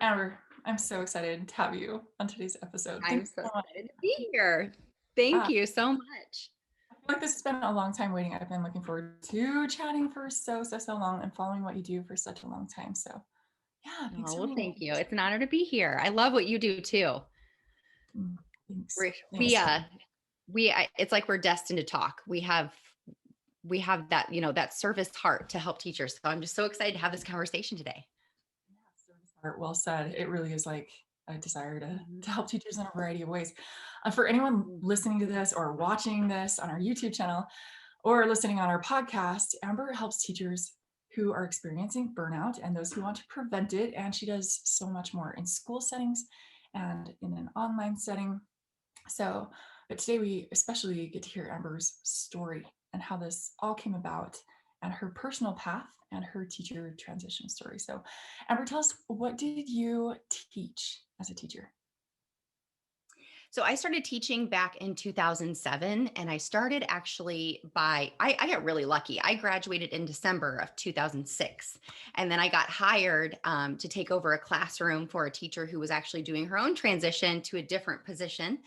Amber, I'm so excited to have you on today's episode. Thank I'm you so so much. excited to be here. Thank Yeah, you so much. I feel like this has been a long time waiting. I've been looking forward to chatting for so long and following what you do for such a long time. So yeah, thanks Oh, for well, being thank you. here. It's an honor to be here. I love what you do too. Mm, Thanks. We're, we, Thanks. uh, it's like we're destined to talk. We have that, that service heart to help teachers. So I'm just so excited to have this conversation today. Yeah, service art, well said. It really is like a desire Mhm. to help teachers in a variety of ways. For anyone Mhm. listening to this or watching this on our YouTube channel, or listening on our podcast, Amber helps teachers who are experiencing burnout and those who want to prevent it. And she does so much more in school settings and in an online setting. So, but today we especially get to hear Amber's story and how this all came about and her personal path and her teacher transition story. So, Amber, tell us, what did you teach as a teacher? So I started teaching back in 2007, and I started actually I got really lucky. I graduated in December of 2006, and then I got hired to take over a classroom for a teacher who was actually doing her own transition to a different position,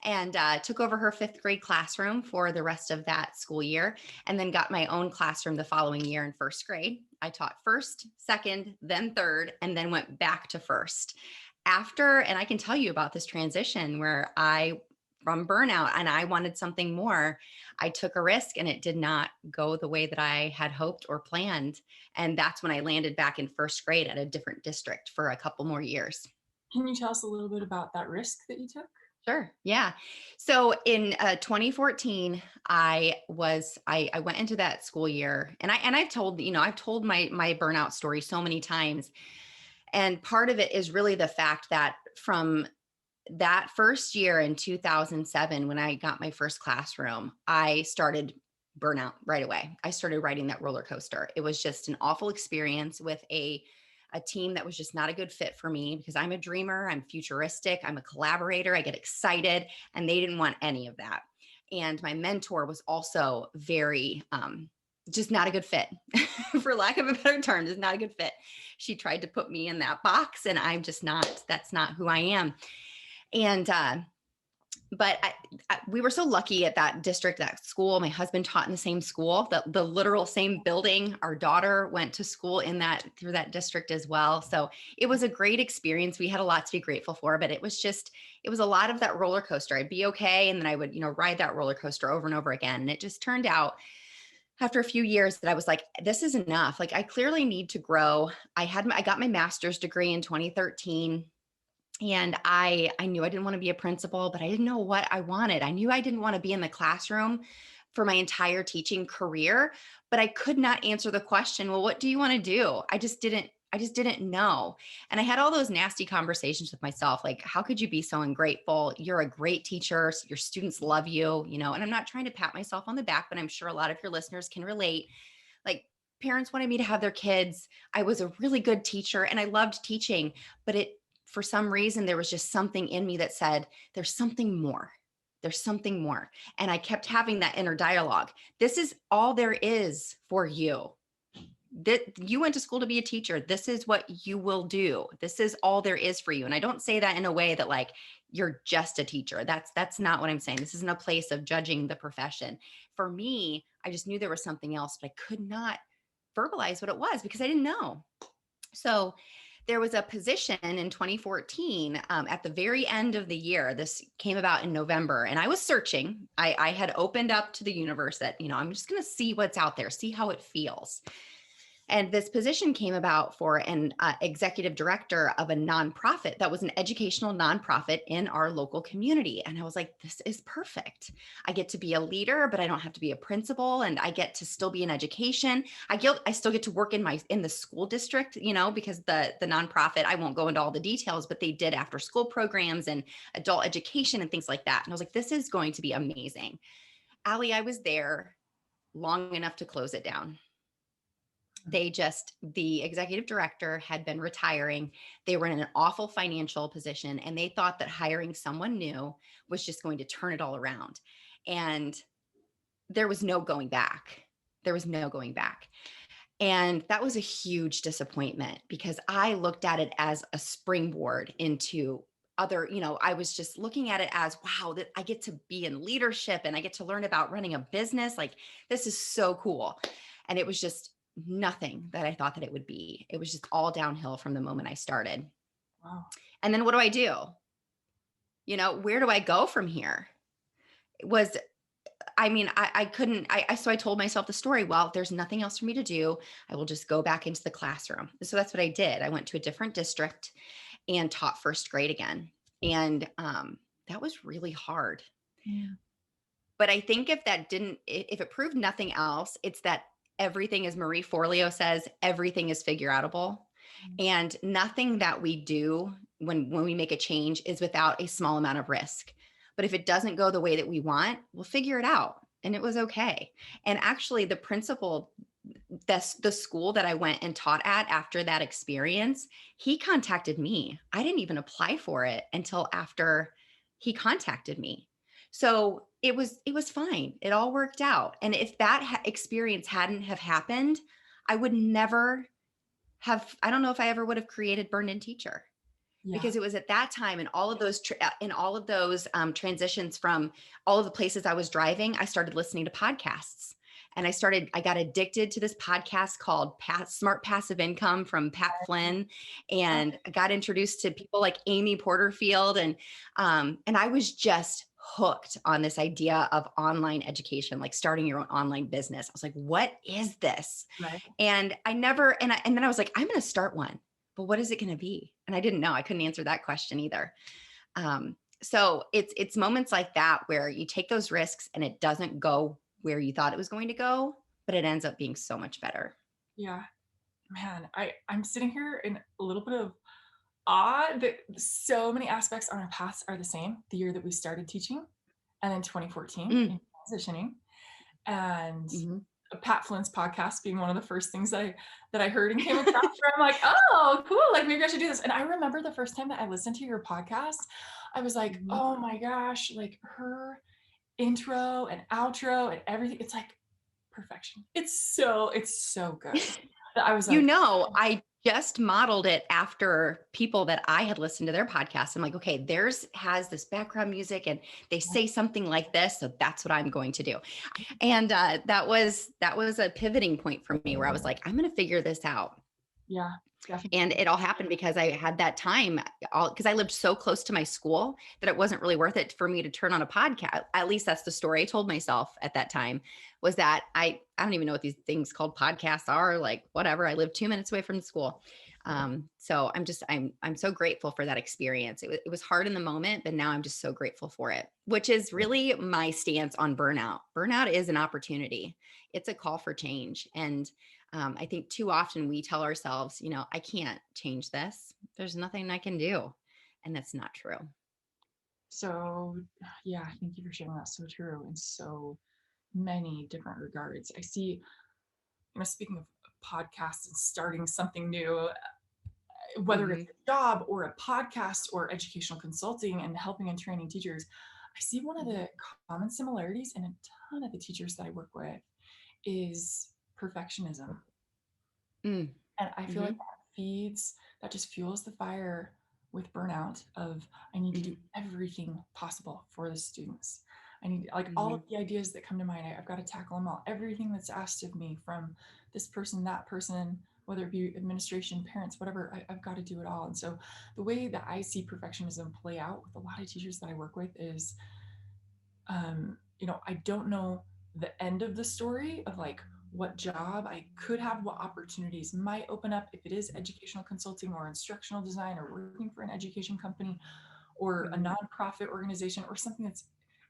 and took over her fifth grade classroom for the rest of that school year, and then got my own classroom the following year in first grade. I taught first, second, then third, and then went back to first after. And I can tell you about this transition where from burnout, and I wanted something more. I took a risk and it did not go the way that I had hoped or planned. And that's when I landed back in first grade at a different district for a couple more years. Can you tell us a little bit about that risk that you took? Sure. Yeah. So in 2014, I went into that school year, and I've told, I've told my burnout story so many times. And part of it is really the fact that from that first year in 2007, when I got my first classroom, I started burnout right away. I started riding that roller coaster. It was just an awful experience with a team that was just not a good fit for me because I'm a dreamer, I'm futuristic, I'm a collaborator, I get excited, and they didn't want any of that. And my mentor was also very just not a good fit, for lack of a better term, just not a good fit. She tried to put me in that box, and I'm just not, that's not who I am. And but we were so lucky at that district, that school. My husband taught in the same school, the literal same building. Our daughter went to school through that district as well. So it was a great experience. We had a lot to be grateful for, but it was a lot of that roller coaster. I'd be okay, and then I would, ride that roller coaster over and over again. And it just turned out after a few years that I was like, this is enough. Like, I clearly need to grow. I got my master's degree in 2013. And I knew I didn't want to be a principal, but I didn't know what I wanted. I knew I didn't want to be in the classroom for my entire teaching career, but I could not answer the question, well, what do you want to do? I just didn't know. And I had all those nasty conversations with myself, like, how could you be so ungrateful? You're a great teacher. Your students love you, and I'm not trying to pat myself on the back, but I'm sure a lot of your listeners can relate. Like, parents wanted me to have their kids. I was a really good teacher and I loved teaching, but for some reason, there was just something in me that said, there's something more. There's something more. And I kept having that inner dialogue. This is all there is for you. That you went to school to be a teacher. This is what you will do. This is all there is for you. And I don't say that in a way that like you're just a teacher. That's not what I'm saying. This isn't a place of judging the profession. For me, I just knew there was something else, but I could not verbalize what it was because I didn't know. So there was a position in 2014 at the very end of the year. This came about in November, and I was searching. I had opened up to the universe that, I'm just going to see what's out there, see how it feels. And this position came about for an executive director of a nonprofit that was an educational nonprofit in our local community. And I was like, this is perfect. I get to be a leader, but I don't have to be a principal, and I get to still be in education. I still get to work in the school district, because the nonprofit, I won't go into all the details, but they did after school programs and adult education and things like that. And I was like, this is going to be amazing. Allie, I was there long enough to close it down. The executive director had been retiring. They were in an awful financial position, and they thought that hiring someone new was just going to turn it all around. And there was no going back. There was no going back. And that was a huge disappointment because I looked at it as a springboard into other, I was just looking at it as, wow, that I get to be in leadership and I get to learn about running a business. Like, this is so cool. And it was just nothing that I thought that it would be. It was just all downhill from the moment I started. Wow. And then what do I do? Where do I go from here? It was I mean, I couldn't, so I told myself the story. Well, there's nothing else for me to do. I will just go back into the classroom. So that's what I did. I went to a different district and taught first grade again. And that was really hard. Mm. But I think if it proved nothing else, it's that everything, as Marie Forleo says, everything is figure outable. And nothing that we do when we make a change is without a small amount of risk. But if it doesn't go the way that we want, we'll figure it out. And it was okay. And actually, the principal, the school that I went and taught at after that experience, he contacted me. I didn't even apply for it until after he contacted me. So it was fine. It all worked out. And if that experience hadn't have happened, I would never I don't know if I ever would have created Burned In Teacher, Yeah. because it was at that time in all of those transitions from all of the places I was driving, I started listening to podcasts. And I got addicted to this podcast called Smart Passive Income from Pat Flynn. And I got introduced to people like Amy Porterfield. And I was just hooked on this idea of online education, like starting your own online business. I was like, what is this? Right. And and then I was like, I'm going to start one, but what is it going to be? And I didn't know. I couldn't answer that question either. So it's moments like that where you take those risks and it doesn't go where you thought it was going to go, but it ends up being so much better. Yeah. Man, I'm sitting here in a little bit of awe that so many aspects on our paths are the same. The year that we started teaching, and then 2014 Mm. in transitioning, and Mm-hmm. Pat Flynn's podcast being one of the first things that I heard and came across where I'm like, oh, cool, like maybe I should do this. And I remember the first time that I listened to your podcast, I was like, Mm-hmm. oh my gosh, like her intro and outro and everything, it's like perfection. It's so good. I was like, I just modeled it after people that I had listened to their podcasts. I'm like, okay, theirs has this background music and they say something like this. So that's what I'm going to do. And that was a pivoting point for me where I was like, I'm going to figure this out. yeah, definitely. And it all happened because I had that time, because I lived so close to my school that it wasn't really worth it for me to turn on a podcast. At least that's the story I told myself at that time, was that I don't even know what these things called podcasts are, like whatever. I live 2 minutes away from the school. So I'm so grateful for that experience. It was hard in the moment, but now I'm just so grateful for it, which is really my stance on burnout. Burnout is an opportunity. It's a call for change. And I think too often we tell ourselves, I can't change this. There's nothing I can do. And that's not true. So yeah, thank you for sharing that. So true in so many different regards. I see, speaking of podcasts and starting something new, whether Mm-hmm. it's a job or a podcast or educational consulting and helping and training teachers, I see one of the common similarities in a ton of the teachers that I work with is perfectionism. Mm. And I feel Mm-hmm. like that just fuels the fire with burnout of I need to do everything possible for the students. I need like all of the ideas that come to mind. I've got to tackle them all. Everything that's asked of me from this person, that person, whether it be administration, parents, whatever, I've got to do it all. And so the way that I see perfectionism play out with a lot of teachers that I work with is, I don't know the end of the story of like what job I could have, what opportunities might open up if it is educational consulting or instructional design or working for an education company or a nonprofit organization or something that's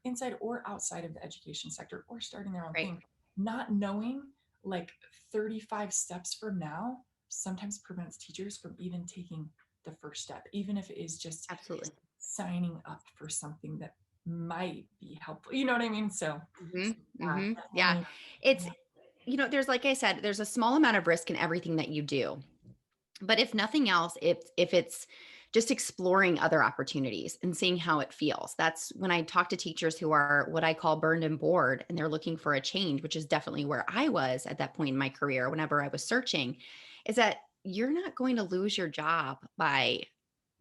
inside or outside of the education sector or starting their own Right. thing. Not knowing like 35 steps from now sometimes prevents teachers from even taking the first step, even if it is just Absolutely. signing up for something that might be helpful. You know what I mean? So Mm-hmm. Mm-hmm. Yeah. definitely. It's, there's, like I said, there's a small amount of risk in everything that you do. But if nothing else, if it's just exploring other opportunities and seeing how it feels. That's when I talk to teachers who are what I call burned and bored, and they're looking for a change, which is definitely where I was at that point in my career whenever I was searching, is that you're not going to lose your job by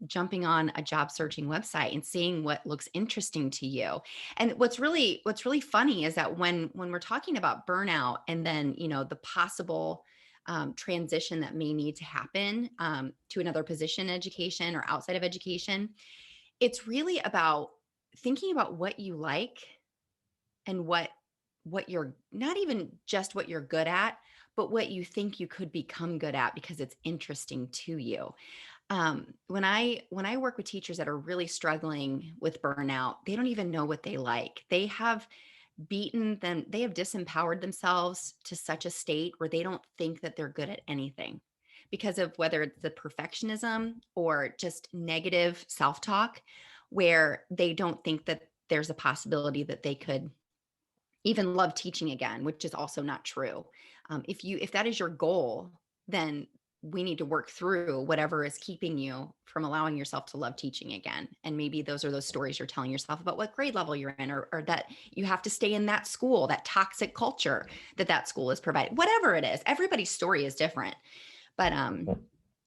jumping on a job searching website and seeing what looks interesting to you. And what's really funny is that when we're talking about burnout and then, the possible transition that may need to happen to another position in education or outside of education, it's really about thinking about what you like and what you're not even just what you're good at, but what you think you could become good at because it's interesting to you. When I work with teachers that are really struggling with burnout, they don't even know what they like. They have disempowered themselves to such a state where they don't think that they're good at anything because of whether it's the perfectionism or just negative self-talk, where they don't think that there's a possibility that they could even love teaching again, which is also not true. If that is your goal, then we need to work through whatever is keeping you from allowing yourself to love teaching again. And maybe those are those stories you're telling yourself about what grade level you're in, or that you have to stay in that school, that toxic culture that school is providing, whatever it is. Everybody's story is different, but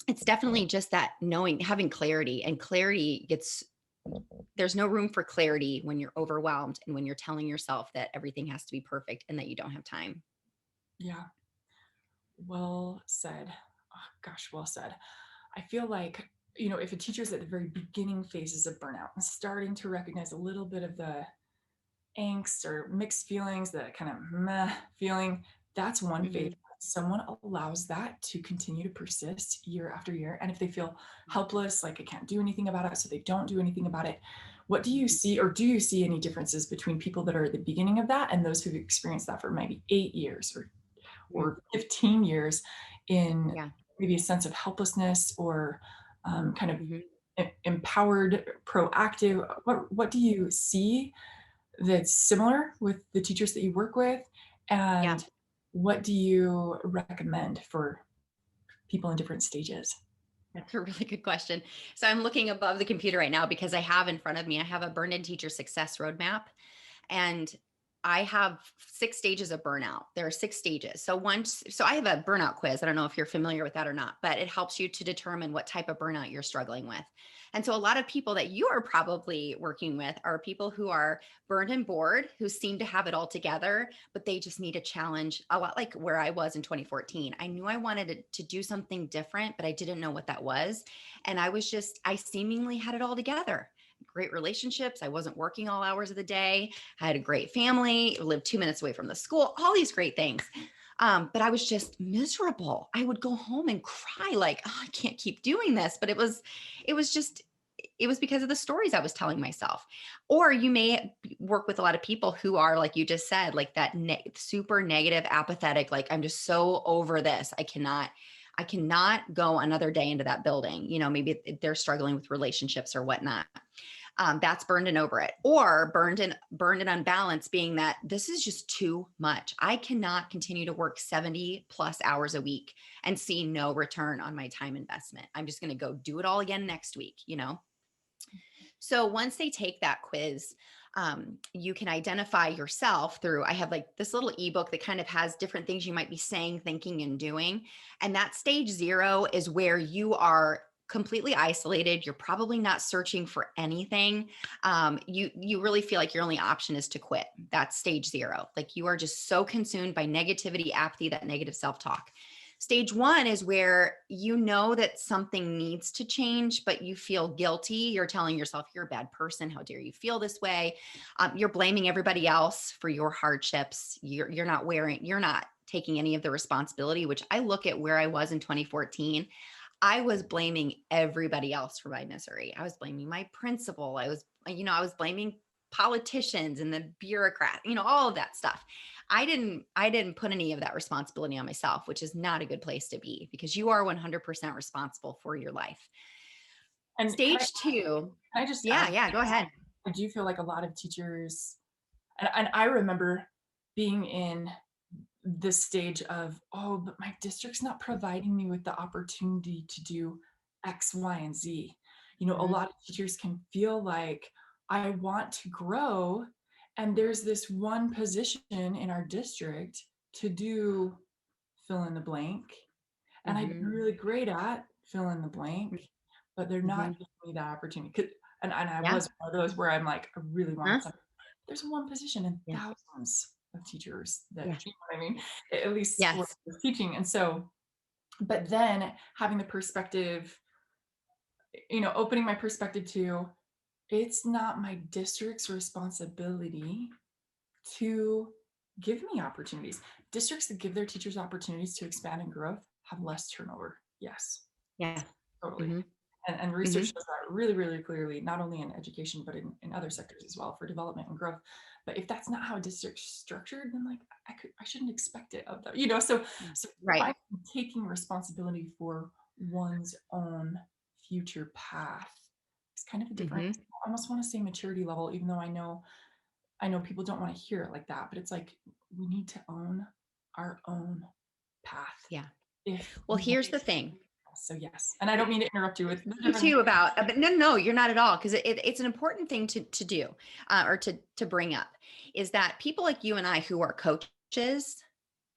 it's definitely just that knowing, having clarity, and clarity gets there's no room for clarity when you're overwhelmed and when you're telling yourself that everything has to be perfect and that you don't have time. Yeah. Well said. Oh, gosh, well said. I feel like, if a teacher's at the very beginning phases of burnout and starting to recognize a little bit of the angst or mixed feelings, that kind of meh feeling, that's one phase. Mhm. Someone allows that to continue to persist year after year. And if they feel helpless, like I can't do anything about it, so they don't do anything about it. What do you see, or do you see any differences between people that are at the beginning of that and those who've experienced that for maybe 8 years Mm. or 15 years in Yeah. maybe a sense of helplessness or kind of Mhm. empowered, proactive? What do you see that's similar with the teachers that you work with? Yeah. And what do you recommend for people in different stages? That's a really good question. So I'm looking above the computer right now because I have in front of me, I have a Burned In Teacher Success Roadmap. And I have 6 stages of burnout. There are 6 stages. So I have a burnout quiz. I don't know if you're familiar with that or not, but it helps you to determine what type of burnout you're struggling with. And so a lot of people that you are probably working with are people who are burned and bored, who seem to have it all together, but they just need a challenge, a lot like where I was in 2014. I knew I wanted to do something different, but I didn't know what that was. And I seemingly had it all together. Great relationships. I wasn't working all hours of the day. I had a great family, lived 2 minutes away from the school, all these great things. But I was just miserable. I would go home and cry like, oh, I can't keep doing this. But it was because of the stories I was telling myself. Or you may work with a lot of people who are, like you just said, like that super negative, apathetic, like, I'm just so over this. I cannot go another day into that building. Maybe they're struggling with relationships or whatnot. That's burned and over it, or burned and unbalanced, being that this is just too much. I cannot continue to work 70 plus hours a week and see no return on my time investment. I'm just going to go do it all again next week. So once they take that quiz, you can identify yourself through, I have like this little ebook that kind of has different things you might be saying, thinking, and doing. And that stage 0 is where you are completely isolated. You're probably not searching for anything. You really feel like your only option is to quit. That's stage 0. Like, you are just so consumed by negativity, apathy, that negative self-talk. Stage 1 is where you know that something needs to change, but you feel guilty. You're telling yourself you're a bad person. How dare you feel this way? You're blaming everybody else for your hardships. You're not taking any of the responsibility, which I look at where I was in 2014. I was blaming everybody else for my misery. I was blaming my principal. I was blaming politicians and the bureaucrat, all of that stuff. I didn't put any of that responsibility on myself, which is not a good place to be, because you are 100% responsible for your life. And Stage 2. can I just Yeah, add, yeah, go ahead. I do feel like a lot of teachers, and I remember being in this stage of, oh, but my district's not providing me with the opportunity to do X, Y, and Z. A Mhm. lot of teachers can feel like, I want to grow, and there's this one position in our district to do fill in the blank, and I've been Mhm. really great at fill in the blank, but they're not Mhm. giving me that opportunity. And I Yeah. was one of those where I'm like, I really Huh? want something. There's one position in Yeah. thousands of teachers that, Yeah. what I mean, at least where Yes. I was teaching. And so, but then having the perspective, opening my perspective to, it's not my district's responsibility to give me opportunities. Districts that give their teachers opportunities to expand and growth have less turnover. Yes, Yeah. totally. Mhm. And research Mhm. shows that really, really clearly, not only in education, but in other sectors as well for development and growth. But if that's not how a district's structured, then like I shouldn't expect it of them, so Right. finding taking responsibility for one's own future path is kind of a different, Mhm. I almost want to say maturity level, even though I know people don't want to hear it like that, but it's like we need to own our own path Yeah. if Well, we want. here's the thing. So yes, and I don't mean to interrupt you with the Me different. too about, but no, no, you're not at all. Because it's an important thing to do, or to bring up, is that people like you and I who are coaches,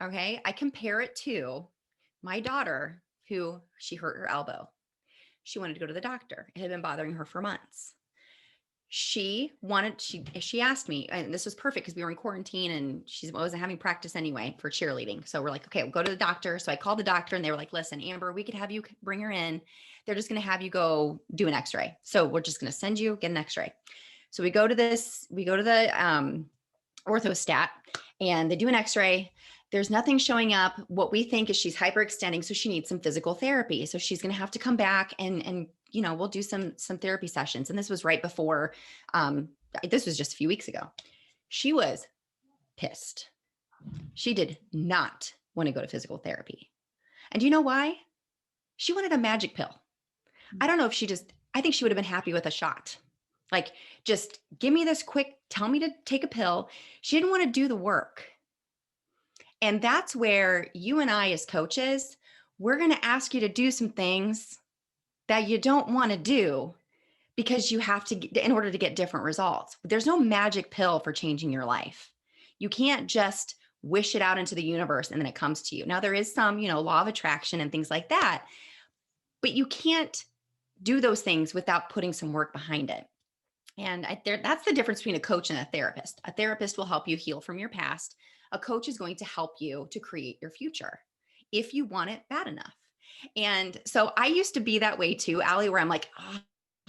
okay, I compare it to my daughter who she hurt her elbow. She wanted to go to the doctor. It had been bothering her for months. She asked me, and this was perfect because we were in quarantine and she wasn't having practice anyway for cheerleading. So we're like, okay, we'll go to the doctor. So I called the doctor and they were like, listen, Amber, we could have you bring her in. They're just going to have you go do an x-ray. So we're just going to send you get an x-ray. So we go to the orthostat and they do an x-ray. There's nothing showing up. What we think is she's hyperextending, so she needs some physical therapy. So she's going to have to come back and we'll do some therapy sessions. And this was right before, um, this was just a few weeks ago. She was pissed. She did not want to go to physical therapy. And do you know why? She wanted a magic pill. I don't know if I think she would have been happy with a shot. Like, just give me this quick, tell me to take a pill. She didn't want to do the work. And that's where you and I, as coaches, we're going to ask you to do some things that you don't want to do because you have to, in order to get different results. There's no magic pill for changing your life. You can't just wish it out into the universe and then it comes to you. Now, there is some, law of attraction and things like that, but you can't do those things without putting some work behind it. And that's the difference between a coach and a therapist. A therapist will help you heal from your past. A coach is going to help you to create your future if you want it bad enough. And so I used to be that way too, Allie, where I'm like, oh,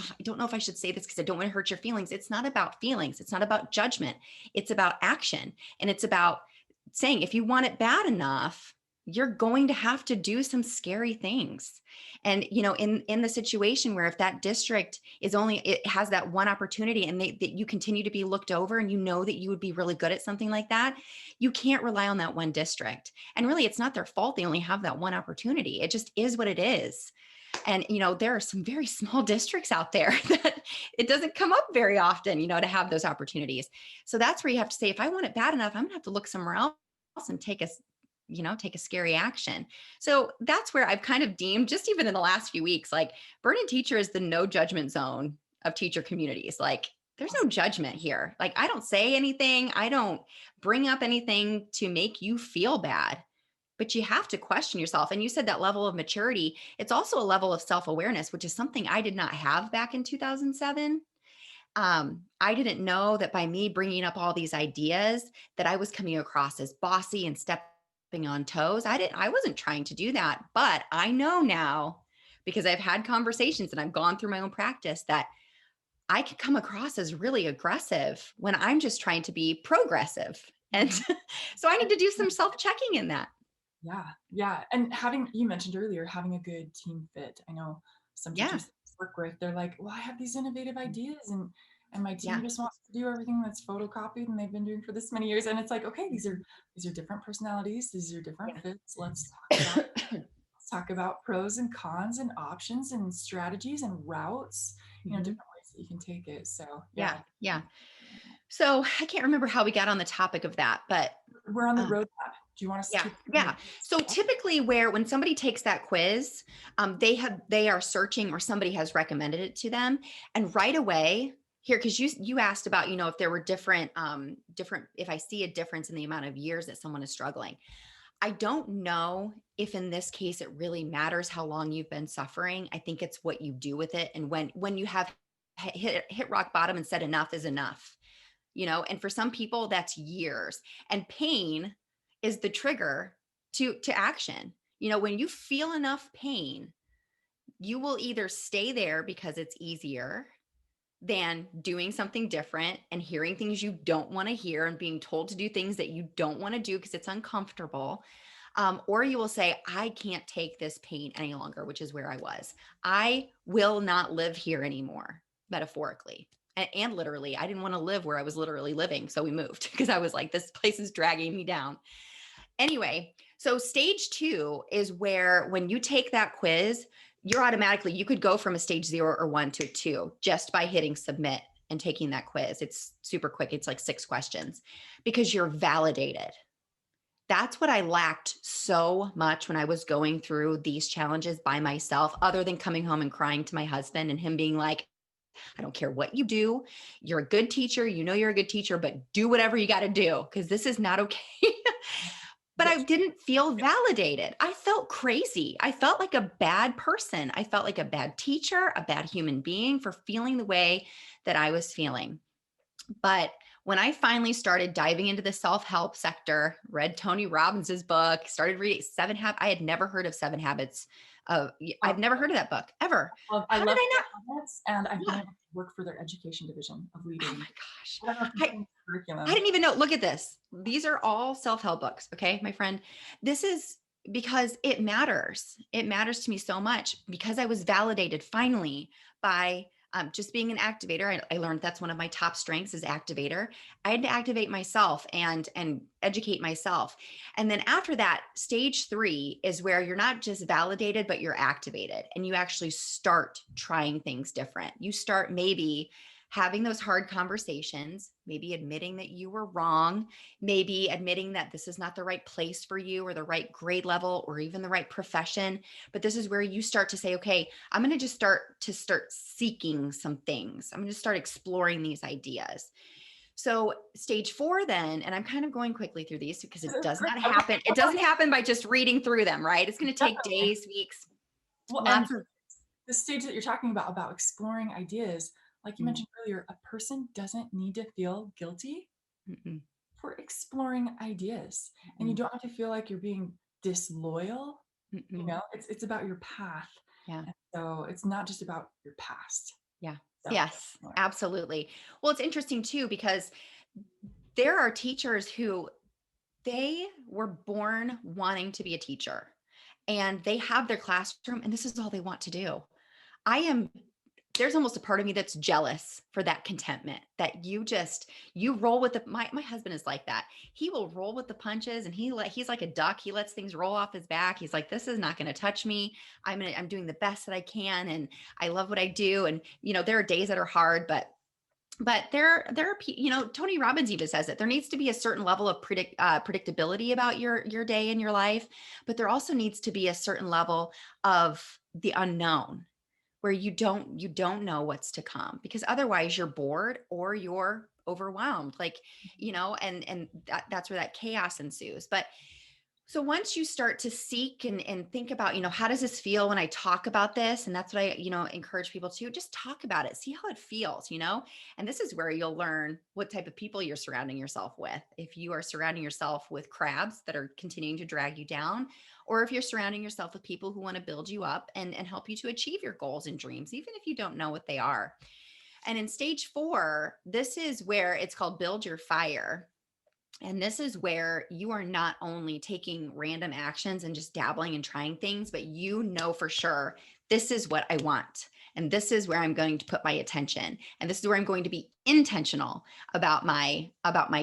I don't know if I should say this because I don't want to hurt your feelings. It's not about feelings. It's not about judgment. It's about action. And it's about saying, if you want it bad enough, you're going to have to do some scary things. And, in the situation where if that district it has that one opportunity and that you continue to be looked over and that you would be really good at something like that, you can't rely on that one district. And really, it's not their fault. They only have that one opportunity. It just is what it is. And, there are some very small districts out there that it doesn't come up very often, to have those opportunities. So that's where you have to say, if I want it bad enough, I'm gonna have to look somewhere else and take a scary action. So that's where I've kind of deemed, just even in the last few weeks, like Burden Teacher is the no judgment zone of teacher communities. Like, there's no judgment here. Like, I don't say anything. I don't bring up anything to make you feel bad, but you have to question yourself. And you said that level of maturity, it's also a level of self-awareness, which is something I did not have back in 2007. I didn't know that by me bringing up all these ideas that I was coming across as bossy and stepping on toes. I wasn't trying to do that, but I know now, because I've had conversations and I've gone through my own practice, that I can come across as really aggressive when I'm just trying to be progressive. And Mhm. so I need to do some self-checking in that. Yeah, yeah. And you mentioned earlier, having a good team fit. I know some Yeah. teachers that I work with, they're like, well, I have these innovative ideas and my team Yeah. just wants to do everything that's photocopied and they've been doing for this many years. And it's like, okay, these Mhm. are these are different personalities, these are different Yeah. fits. Let's talk about pros and cons and options and strategies and routes, Mhm. different ways that you can take it. So Yeah. yeah, Yeah. So I can't remember how we got on the topic of that, but we're on the um, roadmap Do you want us Yeah. to kind of Yeah. So typically when somebody takes that quiz, they are searching or somebody has recommended it to them. And right away here, cause you asked about, if there were if I see a difference in the amount of years that someone is struggling. I don't know if in this case, it really matters how long you've been suffering. I think it's what you do with it. And when you have hit rock bottom and said enough is enough, and for some people that's years, and pain is the trigger to action. When you feel enough pain, you will either stay there because it's easier than doing something different and hearing things you don't want to hear and being told to do things that you don't want to do because it's uncomfortable. Or you will say, I can't take this pain any longer, which is where I was. I will not live here anymore, metaphorically. And literally, I didn't want to live where I was literally living. So we moved because I was like, this place is dragging me down. Anyway, so stage 2 is where when you take that quiz, you could go from a stage 0 or 1 to a 2 just by hitting submit and taking that quiz. It's super quick. It's like 6 questions because you're validated. That's what I lacked so much when I was going through these challenges by myself, other than coming home and crying to my husband and him being like, I don't care what you do. You're a good teacher. You're a good teacher, but do whatever you got to do because this is not okay. But get I didn't feel validated. I felt crazy. I felt like a bad person. I felt like a bad teacher, a bad human being for feeling the way that I was feeling. But when I finally started diving into the self-help sector, read Tony Robbins's book, started reading I had never heard of Seven Habits. I've never heard of that book ever. I How did love I not? habits, and I've been Yeah. able to work for their education division of Oh leading. my gosh. I don't know if you've I, seen the I curriculum. didn't even know. Look at this. These are all self-help books. Okay, my friend. This is because it matters. It matters to me so much because I was validated finally by just being an activator. I learned that's one of my top strengths is activator. I had to activate myself and educate myself. And then after that, stage 3 is where you're not just validated, but you're activated and you actually start trying things different. You start maybe having those hard conversations, maybe admitting that you were wrong, maybe admitting that this is not the right place for you or the right grade level or even the right profession. But this is where you start to say, okay, I'm going to just start seeking some things. I'm going to start exploring these ideas. So stage 4 then, and I'm kind of going quickly through these because it does not Okay. happen. It doesn't happen by just reading through them, right? It's going to take Definitely. days, weeks, Well, and lots of. the stage that you're talking about exploring ideas, like you mentioned earlier, a person doesn't need to feel guilty Mm-mm, for exploring ideas. And you mm-mm, don't have to feel like you're being disloyal. mm-mm. It's about your path. Yeah. And so it's not just about your past. Yeah. So Yes, absolutely. Well, it's interesting too, because there are teachers who they were born wanting to be a teacher and they have their classroom and this is all they want to do. I am there's almost a part of me that's jealous for that contentment that you roll with my husband is like that. He will roll with the punches and he's like a duck. He lets things roll off his back. He's like, this is not going to touch me. I'm doing the best that I can. And I love what I do. And, there are days that are hard, but there are Tony Robbins even says that there needs to be a certain level of predictability about your day and your life, but there also needs to be a certain level of the unknown where you don't know what's to come because otherwise you're bored or you're overwhelmed, like, and that's where that chaos ensues. But so once you start to seek and think about, how does this feel when I talk about this? And that's what I, encourage people to just talk about it, see how it feels, and this is where you'll learn what type of people you're surrounding yourself with. If you are surrounding yourself with crabs that are continuing to drag you down, or if you're surrounding yourself with people who want to build you up and help you to achieve your goals and dreams, even if you don't know what they are. And in stage 4, this is where it's called build your fire. And this is where you are not only taking random actions and just dabbling and trying things, but for sure, this is what I want. And this is where I'm going to put my attention. And this is where I'm going to be intentional about my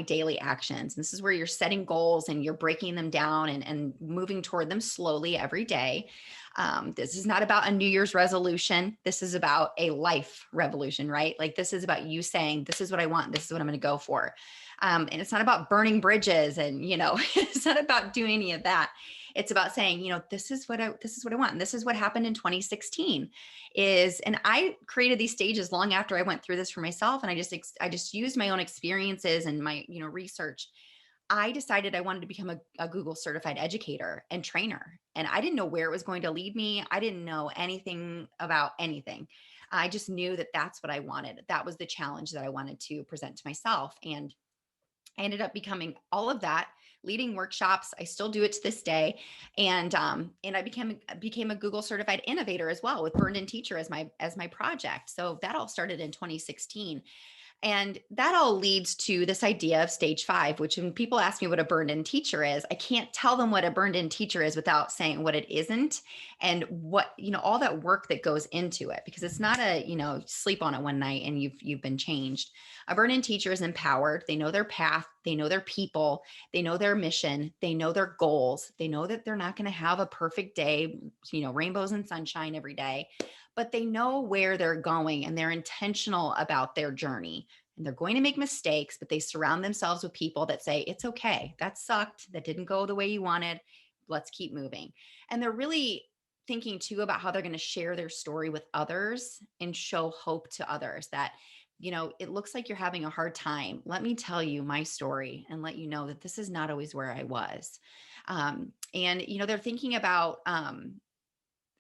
daily actions. And this is where you're setting goals and you're breaking them down and moving toward them slowly every day. This is not about a New Year's resolution. This is about a life revolution, right? Like this is about you saying, this is what I want. This is what I'm going to go for. And it's not about burning bridges and, it's not about doing any of that. It's about saying, this is what I want. And this is what happened in 2016 and I created these stages long after I went through this for myself. And I just used my own experiences and my, research. I decided I wanted to become a Google certified educator and trainer. And I didn't know where it was going to lead me. I didn't know anything about anything. I just knew that that's what I wanted. That was the challenge that I wanted to present to myself. And I ended up becoming all of that, leading workshops. I still do it to this day, and I became a Google certified innovator as well with Burned In Teacher as my project. So that all started in 2016. And that all leads to this idea of stage 5, which when people ask me what a burned in teacher is, I can't tell them what a burned in teacher is without saying what it isn't and what, all that work that goes into it, because it's not sleep on it one night and you've been changed. A burned in teacher is empowered. They know their path. They know their people. They know their mission. They know their goals. They know that they're not going to have a perfect day, rainbows and sunshine every day, but they know where they're going and they're intentional about their journey. And they're going to make mistakes, but they surround themselves with people that say, it's okay. That sucked. That didn't go the way you wanted. Let's keep moving. And they're really thinking too about how they're going to share their story with others and show hope to others that, it looks like you're having a hard time. Let me tell you my story and let you know that this is not always where I was. They're thinking about,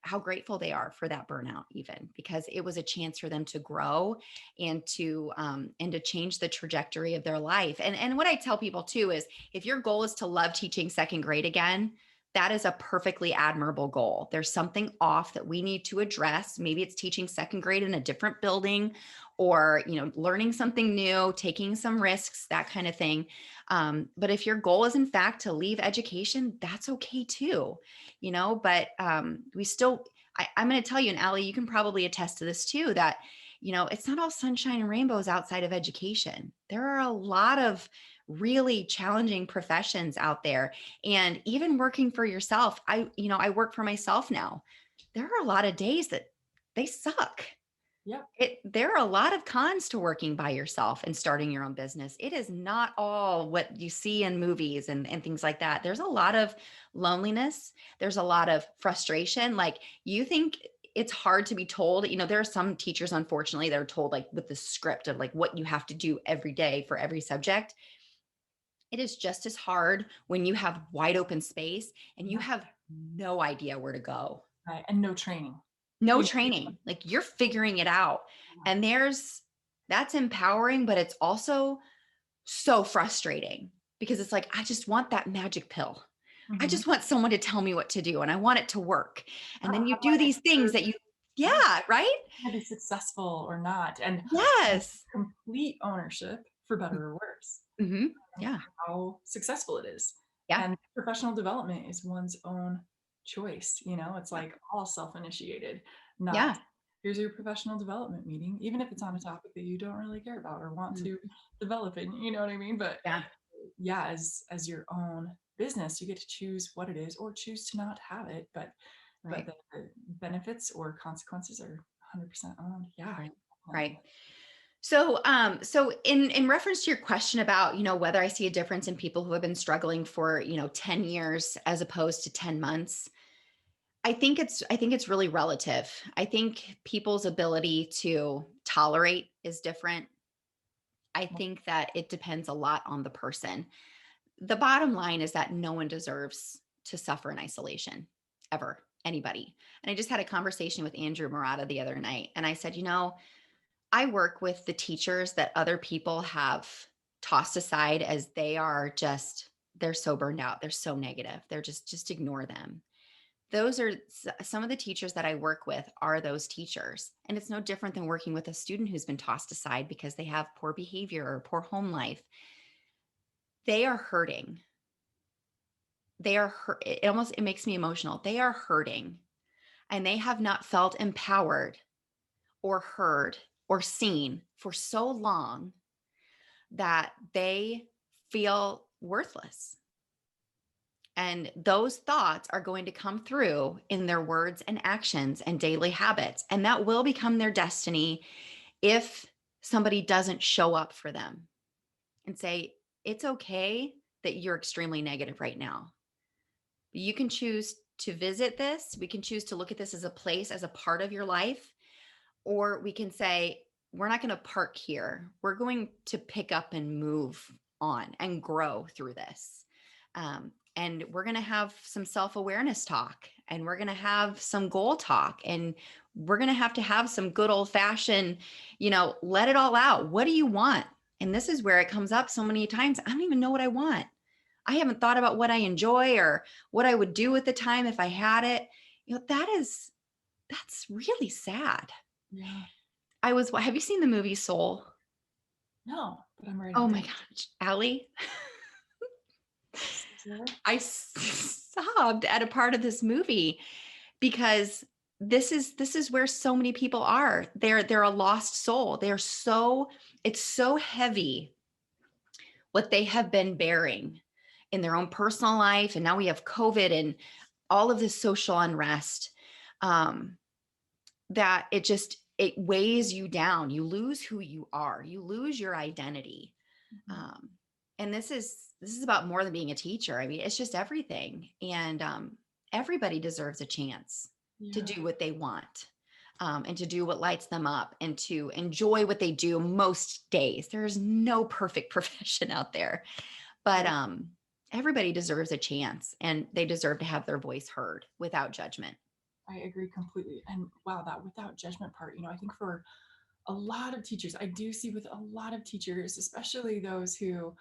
how grateful they are for that burnout, even because it was a chance for them to grow and to change the trajectory of their life. And what I tell people too is, if your goal is to love teaching second grade again, that is a perfectly admirable goal. There's something off that we need to address. Maybe it's teaching second grade in a different building, or learning something new, taking some risks, that kind of thing. But if your goal is in fact to leave education, that's okay too. But we still, I'm going to tell you, and Allie, you can probably attest to this too, that, it's not all sunshine and rainbows outside of education. There are a lot of really challenging professions out there. And even working for yourself, I work for myself now. There are a lot of days that they suck. Yep. There are a lot of cons to working by yourself and starting your own business. It is not all what you see in movies and things like that. There's a lot of loneliness. There's a lot of frustration. Like, you think it's hard to be told, there are some teachers, unfortunately, that are told like with the script of like what you have to do every day for every subject. It is just as hard when you have wide open space and you Yeah. have no idea where to go. Right. And no training. No You know, training, like you're figuring it out. yeah. And that's empowering, but it's also so frustrating because it's like, I just want that magic pill. I Mhm. just want someone to tell me what to do and I want it to work. And Yeah, then you how do do I these things ensure that yeah, yeah, right? to be successful or not, and Yes. complete ownership, for better or worse, Hmm. on Yeah. how successful it is. Yeah. And professional development is one's own choice. It's Yeah. like all self-initiated, not Yeah. here's your professional development meeting, even if it's on a topic that you don't really care about or want Mhm. to develop in, you know what I mean? But Yeah. yeah, as your own business, you get to choose what it is or choose to not have it. But Right. the benefits or consequences are 100% owned. Yeah, Right. Right. definitely. So in reference to your question about, whether I see a difference in people who have been struggling for, 10 years as opposed to 10 months, I think it's really relative. I think people's ability to tolerate is different. I think that it depends a lot on the person. The bottom line is that no one deserves to suffer in isolation, ever, anybody. And I just had a conversation with Andrew Murata the other night, and I said, I work with the teachers that other people have tossed aside as they're so burned out. They're so negative. They're just ignore them. Those are some of the teachers that I work with are those teachers. And it's no different than working with a student who's been tossed aside because they have poor behavior or poor home life. They are hurting. They are hurt. It makes me emotional. They are hurting and they have not felt empowered or heard or seen for so long that they feel worthless. And those thoughts are going to come through in their words and actions and daily habits. And that will become their destiny if somebody doesn't show up for them and say, it's okay that you're extremely negative right now. You can choose to visit this. We can choose to look at this as a place, as a part of your life. Or we can say, we're not going to park here. We're going to pick up and move on and grow through this. And we're going to have some self-awareness talk, and we're going to have some goal talk, and we're going to have some good old fashioned, let it all out. What do you want? And this is where it comes up so many times. I don't even know what I want. I haven't thought about what I enjoy or what I would do with the time if I had it. That's really sad. Yeah. Have you seen the movie Soul? No, but I'm Oh writing my it gosh, Allie, down. I sobbed at a part of this movie because this is where so many people are. They're a lost soul. It's so heavy what they have been bearing in their own personal life, and now we have COVID and all of this social unrest. That it weighs you down. You lose who you are. You lose your identity. Mhm. And this is about more than being a teacher. I mean, it's just everything. And everybody deserves a chance to Yeah, do what they want, and to do what lights them up, and to enjoy what they do most days. There's no perfect profession out there, but yeah, everybody deserves a chance, and they deserve to have their voice heard without judgment. I agree completely. And wow, that without judgment part, I think for a lot of teachers, I do see with a lot of teachers, especially those who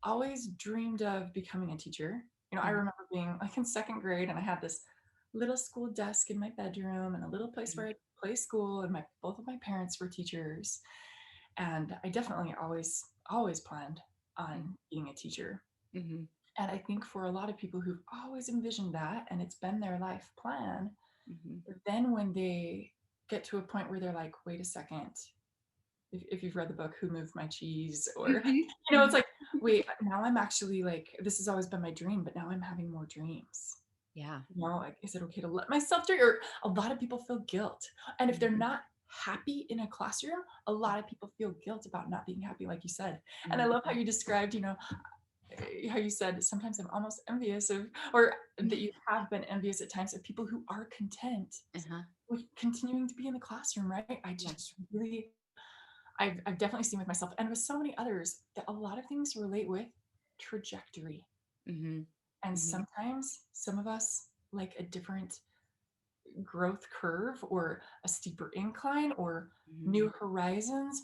always dreamed of becoming a teacher. I Mhm, remember being like in second grade and I had this little school desk in my bedroom and a little place mhm, where I play school and both of my parents were teachers. And I definitely always planned on being a teacher. mhm, And I think for a lot of people who've always envisioned that and it's been their life plan, mhm, then when they get to a point where they're like, wait a second, if you've read the book Who Moved My Cheese, or mhm, it's mhm. like, wait, now I'm actually like, this has always been my dream, but now I'm having more dreams. Yeah. Like, is it okay to let myself dream? Or a lot of people feel guilt. And if they're Mhm, not happy in a classroom, a lot of people feel guilt about not being happy, like you said. And I love how mhm. you described, how you said sometimes I'm almost envious of, or that you have been envious at times of people who are content Uh-huh. with continuing to be in the classroom, right? I Yeah. just really, I've definitely seen with myself and with so many others that a lot of things relate with trajectory. Mhm, And mhm, sometimes some of us like a different growth curve or a steeper incline or mhm. new horizons.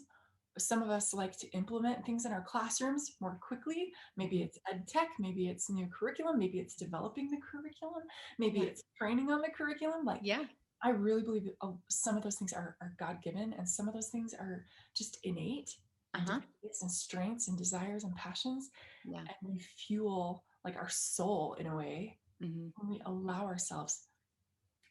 Some of us like to implement things in our classrooms more quickly. Maybe Mhm. it's ed tech, maybe it's new curriculum, maybe it's developing the curriculum, maybe Yeah. it's training on the curriculum. Like, Yeah. I really believe that some of those things are God given, and some of those things are just innate and Uh-huh. different gifts and strengths and desires and passions. Yeah. And we fuel like our soul in a way Mhm, when we allow ourselves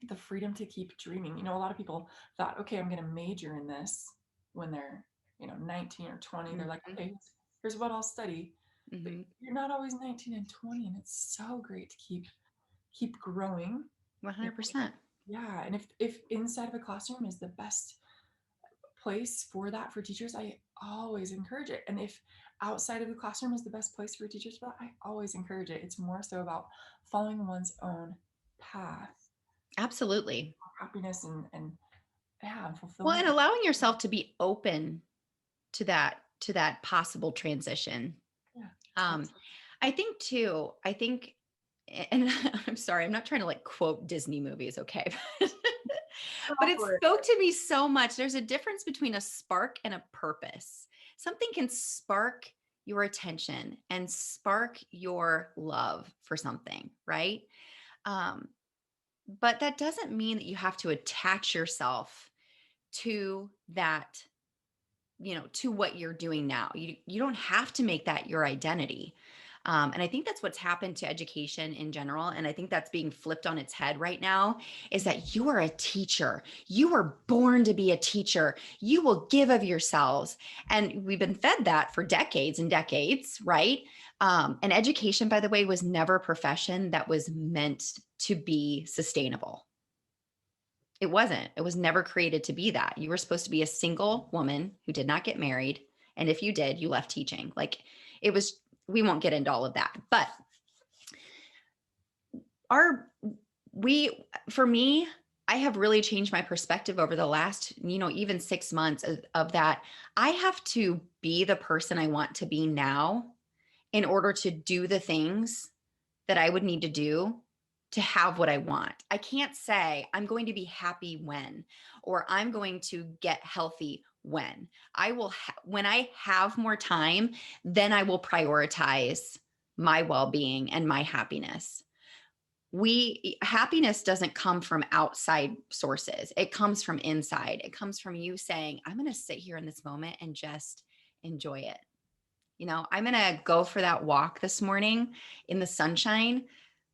the freedom to keep dreaming. A lot of people thought, okay, I'm going to major in this when they're, 19 or 20. They're like, mhm, okay, here's what I'll study. But mhm. you're not always 19 and 20, and it's so great to keep growing. You know, 100%. yeah, and if inside of a classroom is the best place for that for teachers, I always encourage it. And if outside of the classroom is the best place for teachers for that, I always encourage it. It's more so about following one's own path, Absolutely. happiness and yeah, and Well, and fulfillment. allowing yourself to be open to that possible transition. Yeah, Um, totally. I think too, and I'm sorry, I'm not trying to like quote Disney movies, okay? But Go it for it. spoke to me so much. There's a difference between a spark and a purpose. Something can spark your attention and spark your love for something, right? Um, but that doesn't mean that you have to attach yourself to that, to what you're doing now. You don't have to make that your identity. And I think that's what's happened to education in general. And I think that's being flipped on its head right now, is that you are a teacher. You were born to be a teacher. You will give of yourselves. And we've been fed that for decades and decades, right? And education, by the way, was never a profession that was meant to be sustainable. It wasn't. It was never created to be that. You were supposed to be a single woman who did not get married. And if you did, you left teaching. Like, it was, we won't get into all of that. But our, we, for me, I have really changed my perspective over the last, even 6 months of that. I have to be the person I want to be now in order to do the things that I would need to do to have what I want. I can't say I'm going to be happy when, or I'm going to get healthy when. I will, when I have more time, then I will prioritize my well-being and my happiness. Happiness doesn't come from outside sources. It comes from inside. It comes from you saying, I'm going to sit here in this moment and just enjoy it. I'm going to go for that walk this morning in the sunshine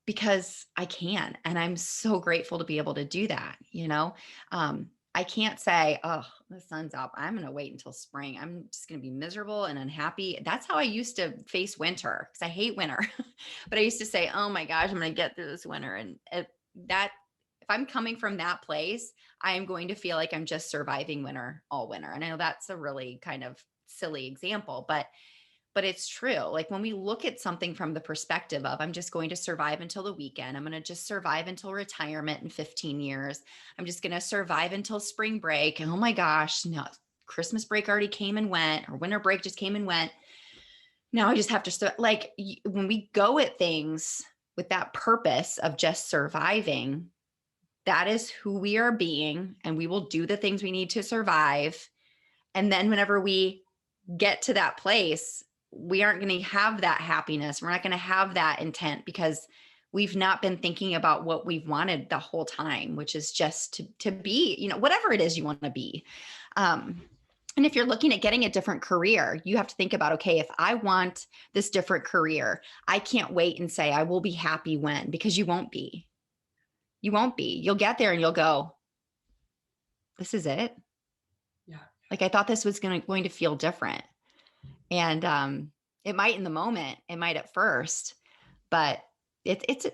because I can. And I'm so grateful to be able to do that. I can't say, oh, the sun's up, I'm going to wait until spring, I'm just going to be miserable and unhappy. That's how I used to face winter, because I hate winter. But I used to say, oh my gosh, I'm going to get through this winter. And if I'm coming from that place, I am going to feel like I'm just surviving winter all winter. And I know that's a really kind of silly example, but it's true. Like, when we look at something from the perspective of, I'm just going to survive until the weekend, I'm going to just survive until retirement in 15 years, I'm just going to survive until spring break. And oh my gosh, no, Christmas break already came and went, or winter break just came and went. Now I just have to start. Like, when we go at things with that purpose of just surviving, that is who we are being, and we will do the things we need to survive. And then whenever we get to that place, we aren't going to have that happiness. We're not going to have that intent, because we've not been thinking about what we've wanted the whole time, which is just to be, whatever it is you want to be. And if you're looking at getting a different career, you have to think about, okay, if I want this different career, I can't wait and say, I will be happy when, because you won't be. You won't be. You'll get there and you'll go, this is it. Yeah. Like, I thought this was going to feel different. And it might in the moment, it might at first, but it's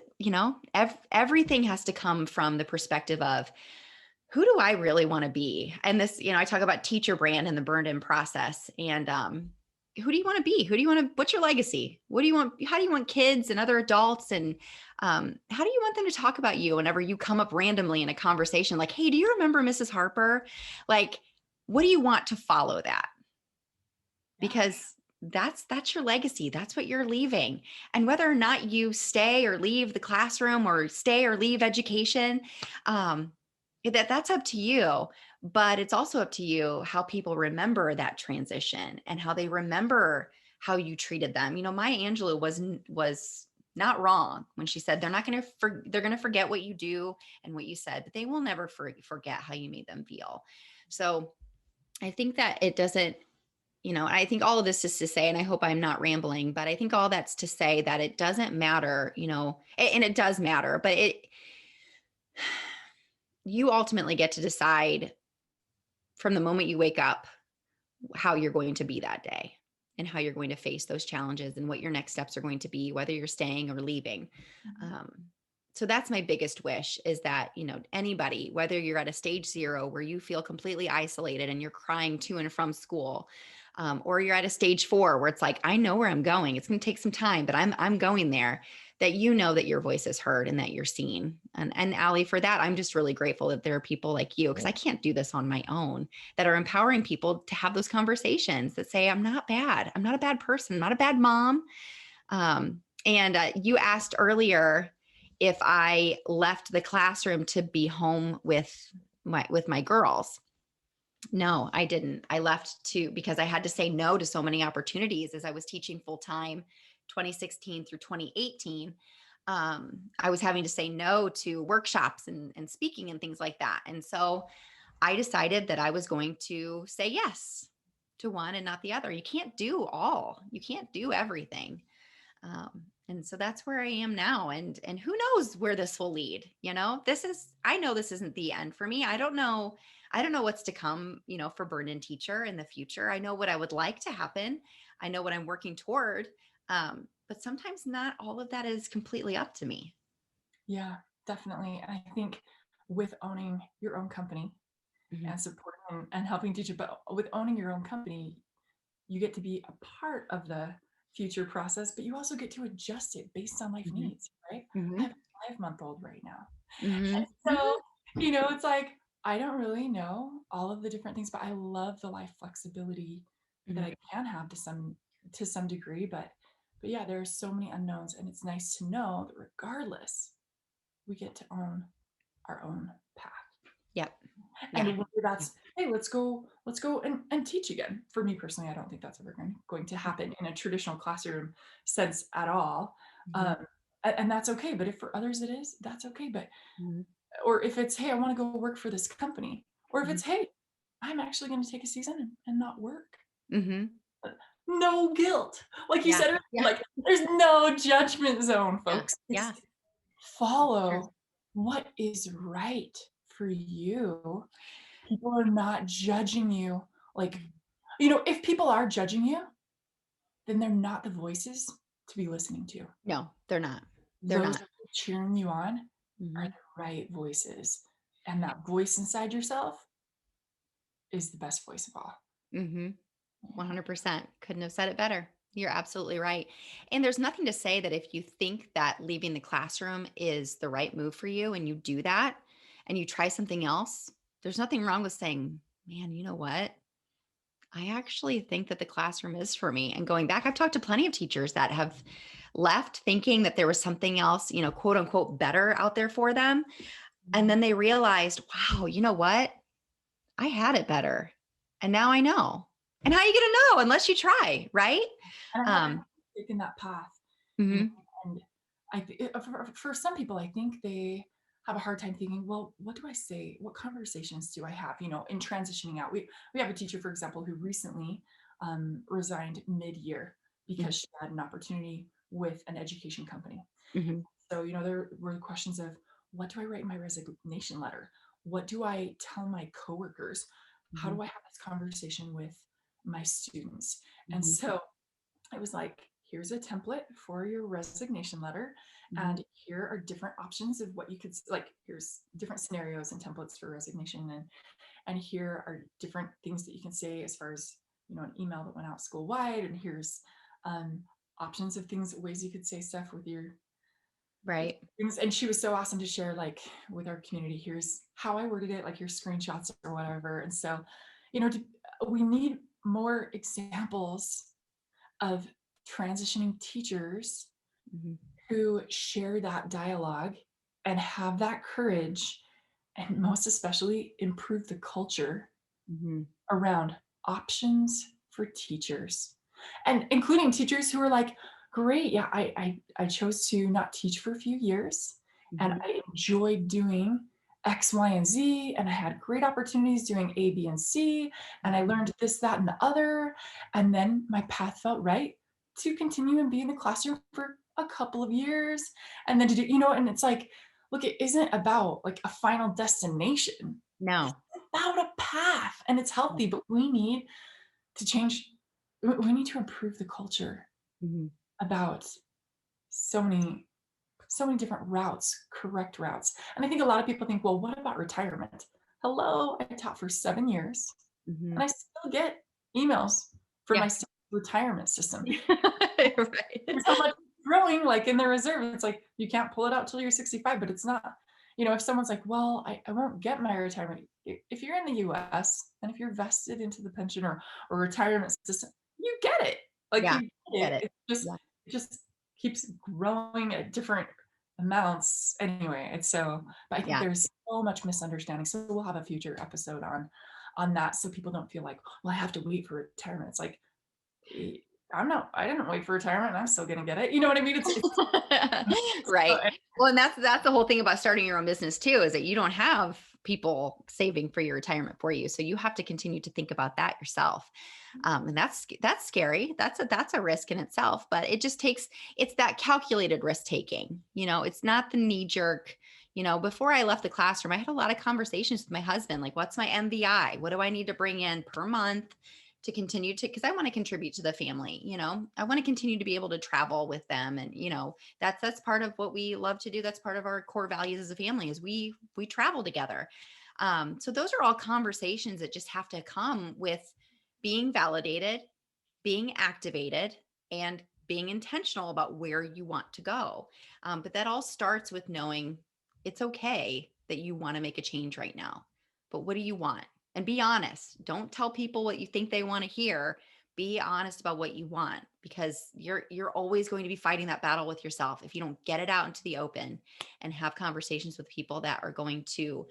everything has to come from the perspective of, who do I really want to be? And this, I talk about teacher brand and the burned in process. And who do you want to be? What's your legacy? What do you want? How do you want kids and other adults? And how do you want them to talk about you whenever you come up randomly in a conversation? Like, hey, do you remember Mrs. Harper? Like, what do you want to follow that? Because that's your legacy. That's what you're leaving. And whether or not you stay or leave the classroom, or stay or leave education, that's up to you. But it's also up to you how people remember that transition, and how they remember how you treated them. Maya Angelou was not wrong when she said, they're going to forget what you do and what you said, but they will never forget how you made them feel. So I think that it doesn't, I think all of this is to say, and I hope I'm not rambling, but I think all that's to say that it doesn't matter, and it does matter, but you ultimately get to decide from the moment you wake up how you're going to be that day, and how you're going to face those challenges, and what your next steps are going to be, whether you're staying or leaving. So that's my biggest wish, is that, anybody, whether you're at a stage 0 where you feel completely isolated and you're crying to and from school, or you're at a stage 4 where it's like, I know where I'm going. It's going to take some time, but I'm going there, that that your voice is heard and that you're seen. And Allie, for that, I'm just really grateful that there are people like you, because I can't do this on my own, that are empowering people to have those conversations, that say, I'm not bad. I'm not a bad person. I'm not a bad mom. And you asked earlier if I left the classroom to be home with my girls. No, I didn't. I left because I had to say no to so many opportunities as I was teaching full time, 2016 through 2018. I was having to say no to workshops and speaking and things like that. And so I decided that I was going to say yes to one and not the other. You can't do all. You can't do everything. And so that's where I am now. And who knows where this will lead? I know this isn't the end for me. I don't know what's to come, for Burn In Teacher in the future. I know what I would like to happen. I know what I'm working toward. But sometimes not all of that is completely up to me. Yeah, definitely. I think with owning your own company Mhm. and supporting and helping teach, but with owning your own company, you get to be a part of the future process, but you also get to adjust it based on life Mhm. needs, right? I Mhm. have a 5-month-old right now. Mhm. And so, Mhm. it's like I don't really know all of the different things, but I love the life flexibility that Mhm. I can have to some degree. But yeah, there are so many unknowns, and it's nice to know that regardless, we get to own our own path. Yep. And Yeah. whether Yeah. that's, hey, let's go and teach again. For me personally, I don't think that's ever going to happen in a traditional classroom sense at all. Mhm. Um, and that's okay. But if for others it is, that's okay. But Mhm. or if it's, hey, I want to go work for this company, or if Mhm. it's, hey, I'm actually going to take a season and not work. Mhm. No guilt. Like you Yeah. said earlier, Yeah. like there's no judgment zone, Yeah. folks. It's Yeah. True. follow what is right for you. People are not judging you. Like, Mhm. if people are judging you, then they're not the voices to be listening to. No, they're not. They're Those not. that are cheering you on are Mhm. the right voices. And that voice inside yourself is the best voice of all. Mhm. Yeah. 100%. Couldn't have said it better. You're absolutely right. And there's nothing to say that if you think that leaving the classroom is the right move for you and you do that and you try something else, there's nothing wrong with saying, man, you know what? I actually think that the classroom is for me. And going back, I've talked to plenty of teachers that have left thinking that there was something else, quote unquote, better out there for them. And Mhm. then they realized, wow, you know what? I had it better. And now I know. And how are you going to know unless you try, right? And I have Um, taken that path, you know, mhm, and for some people, I think they have a hard time thinking, well, what do I say? What conversations do I have, in transitioning out? We have a teacher, for example, who recently resigned mid-year mhm, because she had an opportunity with an education company. mhm, So, there were questions of, what do I write in my resignation letter? What do I tell my coworkers? How mhm, do I have this conversation with my students? And mhm, so it was like, here's a template for your resignation letter. mhm. And here are different options of what you could, like, here's different scenarios and templates for resignation. And here are different things that you can say as far as, an email that went out school wide. And here's um, options of things, ways you could say stuff with your Right. things. And she was so awesome to share, like, with our community, here's how I worded it, like your screenshots or whatever. And so, we need more examples of transitioning teachers Mhm, who share that dialogue and have that courage, and most especially improve the culture mhm, around options for teachers, and including teachers who are like, great, yeah, I chose to not teach for a few years, and mhm, I enjoyed doing X, Y, and Z, and I had great opportunities doing A, B, and C, and I mhm. learned this, that, and the other, and then my path felt right to continue and be in the classroom for a couple of years, and then to do, and it's like, look, it isn't about like a final destination, No. about a path, and it's healthy, but we need to change. We need to improve the culture Mhm. about so many so many different routes, correct routes. And I think a lot of people think, well, what about retirement? Hello, I taught for 7 years, and Mhm. I still get emails for Yeah. my retirement system. Right. There's so much growing, like, in the reserve. It's like you can't pull it out till you're 65, but it's not, if someone's like, well, I won't get my retirement. If you're in the US and if you're vested into the pension or retirement system, you get it. Like, Yeah. you get Get it. it. Yeah. It just keeps growing at different amounts anyway. And so, but I think Yeah. there's so much misunderstanding. So we'll have a future episode on that, so people don't feel like, well, I have to wait for retirement. It's like, eh, I didn't wait for retirement and I'm still gonna get it. You know what I mean? Right. Well, and that's the whole thing about starting your own business too, is that you don't have people saving for your retirement for you. So you have to continue to think about that yourself. And that's scary. That's a risk in itself, but it just takes, it's that calculated risk taking. It's not the knee jerk. Before I left the classroom, I had a lot of conversations with my husband, like, what's my MVI? What do I need to bring in per month to continue to, because I want to contribute to the family. I want to continue to be able to travel with them. And, that's part of what we love to do. That's part of our core values as a family is we travel together. So those are all conversations that just have to come with being validated, being activated, and being intentional about where you want to go. But that all starts with knowing it's okay that you want to make a change right now. But what do you want? And be honest. Don't tell people what you think they want to hear. Be honest about what you want, because you're always going to be fighting that battle with yourself if you don't get it out into the open and have conversations with people that are going to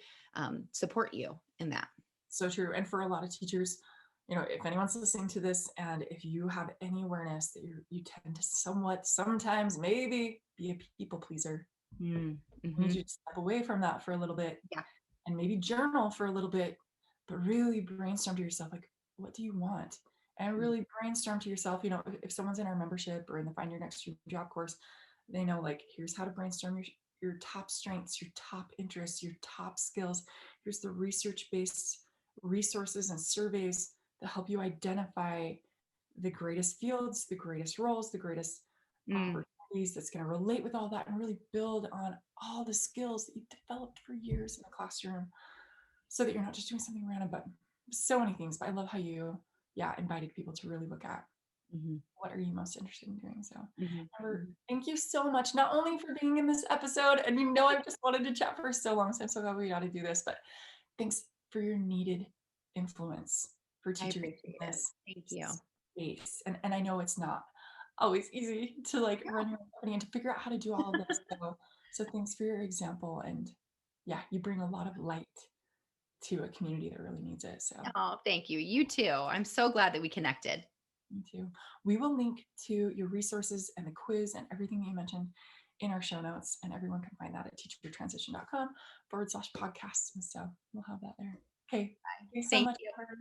support you in that. So true. And for a lot of teachers, if anyone's listening to this and if you have any awareness that you tend to sometimes maybe be a people pleaser, I need Mm-hmm. you to step away from that for a little bit Yeah. and maybe journal for a little bit, but really brainstorm to yourself, like, what do you want? And really brainstorm to yourself, if someone's in our membership or in the Find Your Next Dream Job course, they know, like, here's how to brainstorm your top strengths, your top interests, your top skills. Here's the research-based resources and surveys that help you identify the greatest fields, the greatest roles, the greatest Mm, opportunities that's going to relate with all that and really build on all the skills that you've developed for years in the classroom so that you're not just doing something random, but so many things. But I love how you, invited people to really look at mhm, what are you most interested in doing. So, mhm, Amber, mhm. thank you so much, not only for being in this episode, and I've just wanted to chat for so long, so I'm so glad we got to do this, but thanks for your needed influence for I teachers in appreciate it. this Thank you. space. And I know it's not always easy to like run your own company and to figure out how to do all of this. So thanks for your example. And yeah, you bring a lot of light to a community that really needs it. So Oh, thank you. You too. I'm so glad that we connected. me too. We will link to your resources and the quiz and everything that you mentioned in our show notes. And everyone can find that at teachertransition.com/podcasts. And so we'll have that there. Okay. Thanks so Thank much. you. Amber.